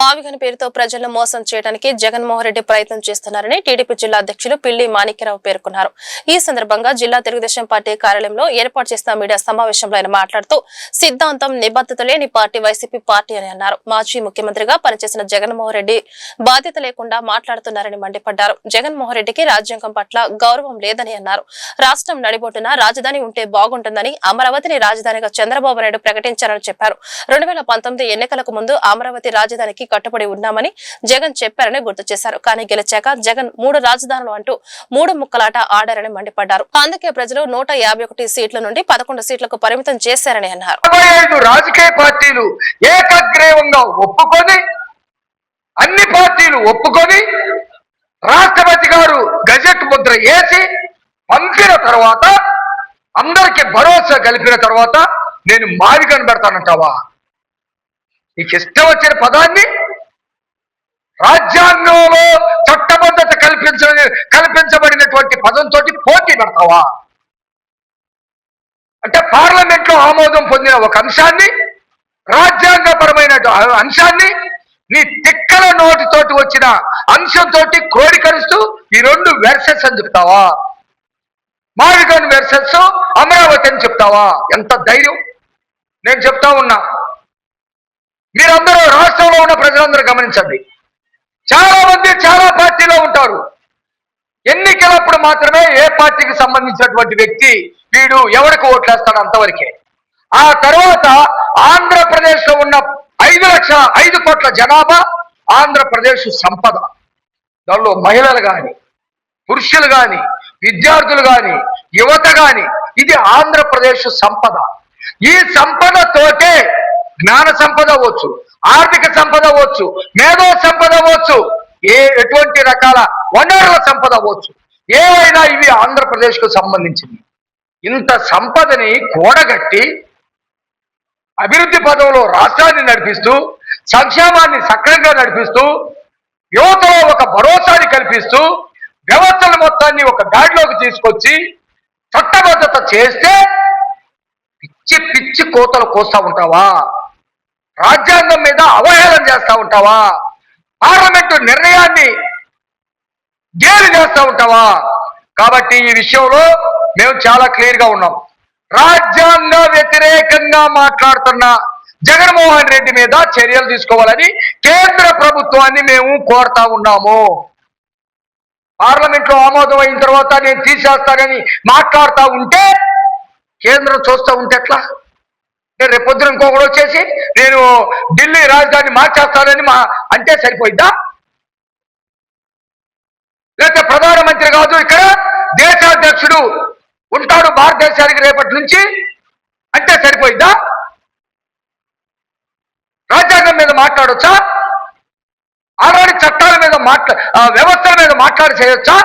ఆవిగని పేరుతో ప్రజలను మోసం చేయడానికి జగన్మోహన్ రెడ్డి ప్రయత్నం చేస్తున్నారని టీడీపీ జిల్లా అధ్యక్షులు పిల్లి మాణిక్యరావు పేర్కొన్నారు. ఈ సందర్భంగా జిల్లా తెలుగుదేశం పార్టీ కార్యాలయంలో ఏర్పాటు చేసిన మీడియా సమావేశంలో ఆయన మాట్లాడుతూ సిద్ధాంతం నిబద్ధత లేని పార్టీ వైసీపీ పార్టీ అని అన్నారు. మాజీ ముఖ్యమంత్రిగా పనిచేసిన జగన్మోహన్ రెడ్డి బాధ్యత లేకుండా మాట్లాడుతున్నారని మండిపడ్డారు. జగన్మోహన్ రెడ్డికి రాజ్యాంగం పట్ల గౌరవం లేదని అన్నారు. రాష్ట్రం నడిబొట్టున రాజధాని ఉంటే బాగుంటుందని అమరావతిని రాజధానిగా చంద్రబాబు నాయుడు ప్రకటించారని చెప్పారు. 2019 ఎన్నికలకు ముందు అమరావతి రాజధానికి కట్టుబడి ఉన్నామని జగన్ చెప్పారని గుర్తు చేశారు. కానీ గెలిచాక జగన్ 3 రాజధానులు అంటూ 3 ముక్కలాట ఆడారని మండిపడ్డారు. అందుకే ప్రజలు 151 సీట్ల నుండి 11 సీట్లకు పరిమితం చేశారని అన్నారు. 45 రాజకీయ పార్టీలు ఏకగ్రీవంగా ఒప్పుకొని అన్ని పార్టీలు ఒప్పుకొని రాష్ట్రపతి గారు గజెట్ ముద్ర వేసి పంపిన తర్వాత అందరికి భరోసా కలిపిన తర్వాత నేను మావి కనబెడతానంటావా? నీకు ఇష్టం వచ్చిన పదాన్ని రాజ్యాంగంలో చట్టబద్ధత కల్పించబడినటువంటి పదంతో పోటీ పెడతావా? అంటే పార్లమెంట్ లో ఆమోదం పొందిన ఒక అంశాన్ని, రాజ్యాంగపరమైన అంశాన్ని నీ తిక్కల నోటితోటి వచ్చిన అంశంతో క్రోడీకరిస్తూ ఈ 2 వెర్సెస్ అని చెప్తావా? మావిగన్ వెర్సెస్ అమరావతి అని చెప్తావా? ఎంత ధైర్యం! నేను చెప్తా ఉన్నా, మీరందరూ రాష్ట్రంలో ఉన్న ప్రజలందరూ గమనించండి. చాలా మంది చాలా పార్టీలో ఉంటారు. ఎన్నికలప్పుడు మాత్రమే ఏ పార్టీకి సంబంధించినటువంటి వ్యక్తి వీడు ఎవరికి ఓట్లేస్తాడు అంతవరకే. ఆ తర్వాత ఆంధ్రప్రదేశ్ లో ఉన్న 5 కోట్ల జనాభా ఆంధ్రప్రదేశ్ సంపద. దానిలో మహిళలు కానీ, పురుషులు కానీ, విద్యార్థులు కానీ, యువత కానీ, ఇది ఆంధ్రప్రదేశ్ సంపద. ఈ సంపదతోటే జ్ఞాన సంపద అవ్వచ్చు, ఆర్థిక సంపద అవ్వచ్చు, మేధో సంపద అవ్వచ్చు, ఎటువంటి రకాల వనరుల సంపద అవ్వచ్చు, ఏవైనా ఇవి ఆంధ్రప్రదేశ్ కు సంబంధించింది. ఇంత సంపదని కూడగట్టి అభివృద్ధి పదంలో రాష్ట్రాన్ని నడిపిస్తూ, సంక్షేమాన్ని సక్రమంగా నడిపిస్తూ, యువతలో ఒక భరోసాని కల్పిస్తూ, వ్యవస్థల మొత్తాన్ని ఒక గాడిలోకి తీసుకొచ్చి చట్టబద్ధత చేస్తే పిచ్చి కోతలు కోస్తా ఉంటావా? రాజ్యాంగం మీద అవహేళన చేస్తా ఉంటావా? పార్లమెంటు నిర్ణయాన్ని గేలి చేస్తా ఉంటావా? కాబట్టి ఈ విషయంలో మేము చాలా క్లియర్ గా ఉన్నాం. రాజ్యాంగ వ్యతిరేకంగా మాట్లాడుతున్న జగన్మోహన్ రెడ్డి మీద చర్యలు తీసుకోవాలని కేంద్ర ప్రభుత్వాన్ని మేము కోరుతా ఉన్నాము. పార్లమెంట్ లో ఆమోదం అయిన తర్వాత నేను తీసేస్తానని మాట్లాడుతూ ఉంటే కేంద్రం చూస్తూ ఉంటే ఎట్లా? రేపొద్దున ఇంకొకటి వచ్చేసి నేను ఢిల్లీ రాజధాని మార్చేస్తానని అంటే సరిపోయిద్దా? లేకపోతే ప్రధానమంత్రి కాదు, ఇక్కడ దేశాధ్యక్షుడు ఉంటాడు భారతదేశానికి రేపటి నుంచి అంటే సరిపోయిద్దా? రాజ్యాంగం మీద మాట్లాడొచ్చా? ఆనాటి చట్టాల మీద వ్యవస్థల మీద చేయొచ్చా?